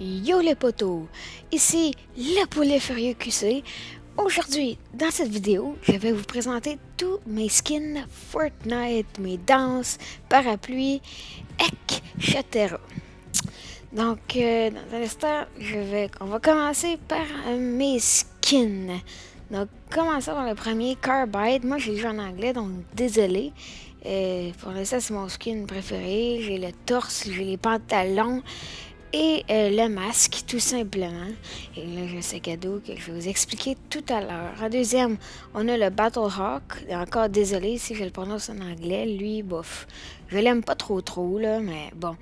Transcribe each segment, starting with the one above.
Yo les potos, ici le poulet furieux QC. Aujourd'hui, dans cette vidéo, je vais vous présenter tous mes skins Fortnite, mes danses, parapluies, etc. Donc, dans un instant, on va commencer par mes skins. Donc, commençons par le premier, Carbide. Moi, j'ai joué en anglais, donc désolé. Pour l'instant, c'est mon skin préféré. J'ai le torse, j'ai les pantalons et le masque, tout simplement. Et là, j'ai un sac à dos que je vais vous expliquer tout à l'heure. En deuxième, on a le Battlehawk. Encore désolé si je le prononce en anglais. Lui, bof, je l'aime pas trop, là, mais bon.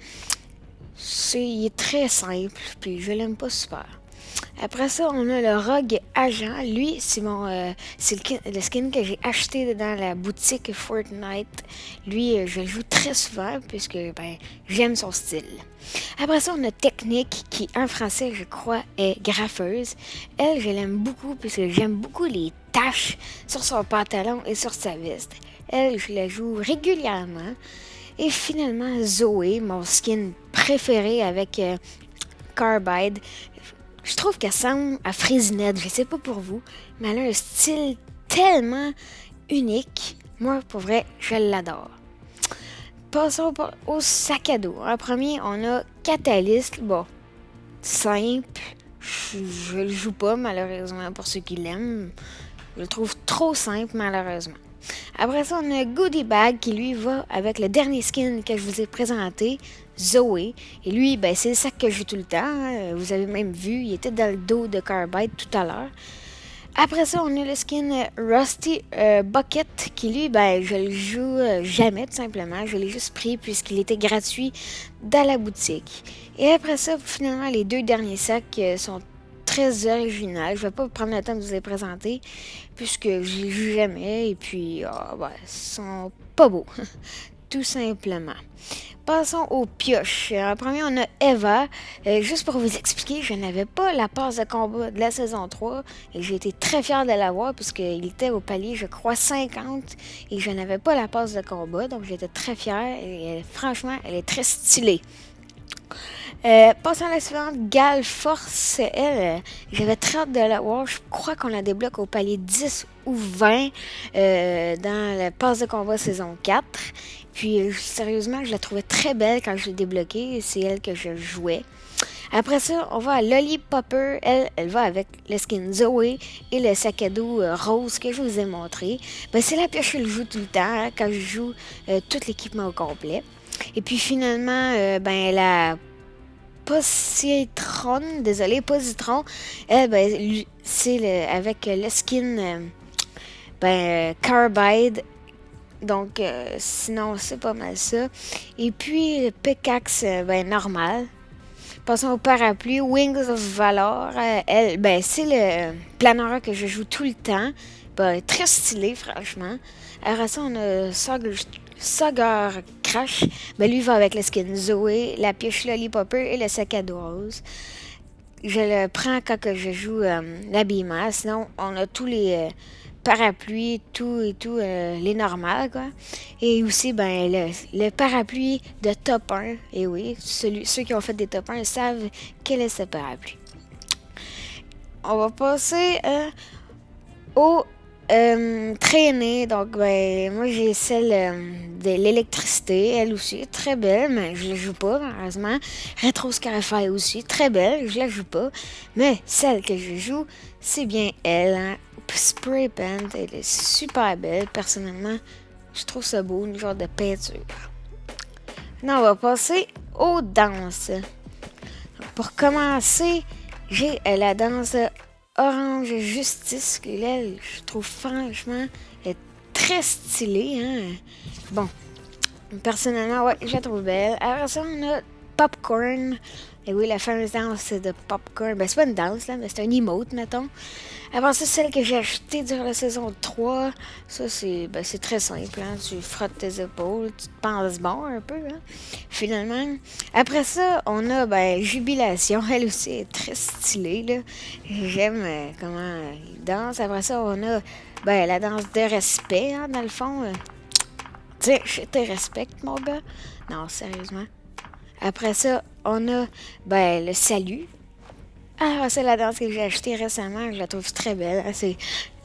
Il est très simple, puis je l'aime pas super. Après ça, on a le Rogue Agent. Lui, c'est le skin que j'ai acheté dans la boutique Fortnite. Lui, je le joue très souvent puisque j'aime son style. Après ça, on a Technique qui, en français, je crois, est graffeuse. Elle, je l'aime beaucoup puisque j'aime beaucoup les taches sur son pantalon et sur sa veste. Elle, je la joue régulièrement. Et finalement, Zoé, mon skin préféré avec Carbide. Je trouve qu'elle ressemble à Frésinette, je sais pas pour vous, mais elle a un style tellement unique. Moi, pour vrai, je l'adore. Passons au sac à dos. En premier, on a Catalyst. Bon, simple. Je le joue pas, malheureusement, pour ceux qui l'aiment. Je le trouve trop simple, malheureusement. Après ça, on a Goodie Bag qui lui va avec le dernier skin que je vous ai présenté, Zoé. Et lui, c'est le sac que je joue tout le temps. Hein. Vous avez même vu, il était dans le dos de Carbide tout à l'heure. Après ça, on a le skin Rusty Bucket qui lui, je le joue jamais tout simplement. Je l'ai juste pris puisqu'il était gratuit dans la boutique. Et après ça, finalement, les deux derniers sacs sont très original. Je vais pas prendre le temps de vous les présenter puisque je les joue jamais et puis ils sont pas beaux. Tout simplement. Passons aux pioches. En premier, on a Eva. Juste pour vous expliquer, je n'avais pas la passe de combat de la saison 3 et j'ai été très fière de l'avoir puisqu'il était au palier, je crois, 50 et je n'avais pas la passe de combat. Donc, j'étais très fière et franchement, elle est très stylée. Passons à la suivante, Gal Force, elle, j'avais très hâte de la voir. Je crois qu'on la débloque au palier 10 ou 20 dans la passe de combat saison 4. Puis, sérieusement, je la trouvais très belle quand je l'ai débloquée. C'est elle que je jouais. Après ça, on va à Lollipopper. Elle va avec le skin Zoé et le sac à dos rose que je vous ai montré. C'est la pioche que je joue tout le temps hein, quand je joue tout l'équipement au complet. Et puis finalement, la Positron, désolé, Positron, c'est avec le skin Carbide. Donc, sinon, c'est pas mal ça. Et puis, le pickaxe, normal. Passons au parapluie, Wings of Valor. C'est le Planera que je joue tout le temps. Très stylé, franchement. Alors, ça, on a Sagar Crash. Lui va avec le skin Zoé, la pioche Lollipopper et le sac à dos rose. Je le prends quand que je joue l'habillement. Sinon, on a tous les parapluies, les normales, quoi. Et aussi, le parapluie de top 1. Et oui, ceux qui ont fait des top 1 savent quel est ce parapluie. On va passer au traînée. Donc, moi, j'ai celle de l'électricité. Elle aussi, très belle, mais je la joue pas, malheureusement. Retro Scarify aussi, très belle, je la joue pas. Mais celle que je joue, c'est bien elle. Hein. Spray Paint, elle est super belle. Personnellement, je trouve ça beau, une genre de peinture. Maintenant, on va passer aux danses. Pour commencer, j'ai la danse Orange Justice, que là, je trouve franchement elle est très stylée. Hein? Bon, personnellement, ouais, je la trouve belle. Alors ça, on a Popcorn. Et oui, la fameuse danse de Popcorn. C'est pas une danse, là, mais c'est un emote, mettons. Avant ça, celle que j'ai achetée durant la saison 3. Ça, c'est très simple. Hein? Tu frottes tes épaules, tu te penses bon un peu. Hein? Finalement. Après ça, on a Jubilation. Elle aussi est très stylée. Là. J'aime comment il danse. Après ça, on a la danse de respect, hein, dans le fond. Tiens, je te respecte, mon gars. Non, sérieusement. Après ça, on a ben, le salut. Ah, c'est la danse que j'ai achetée récemment, je la trouve très belle. Ah, c'est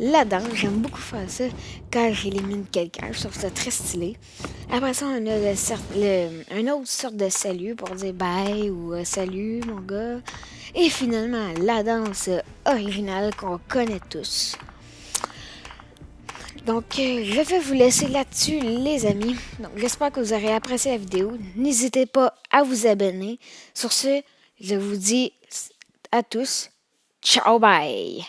la danse, j'aime beaucoup faire ça quand j'élimine quelqu'un, je trouve ça très stylé. Après ça, on a un autre sorte de salut pour dire bye ou salut mon gars. Et finalement, la danse originale qu'on connaît tous. Donc, je vais vous laisser là-dessus, les amis. Donc, j'espère que vous aurez apprécié la vidéo. N'hésitez pas à vous abonner. Sur ce, je vous dis à tous, ciao, bye!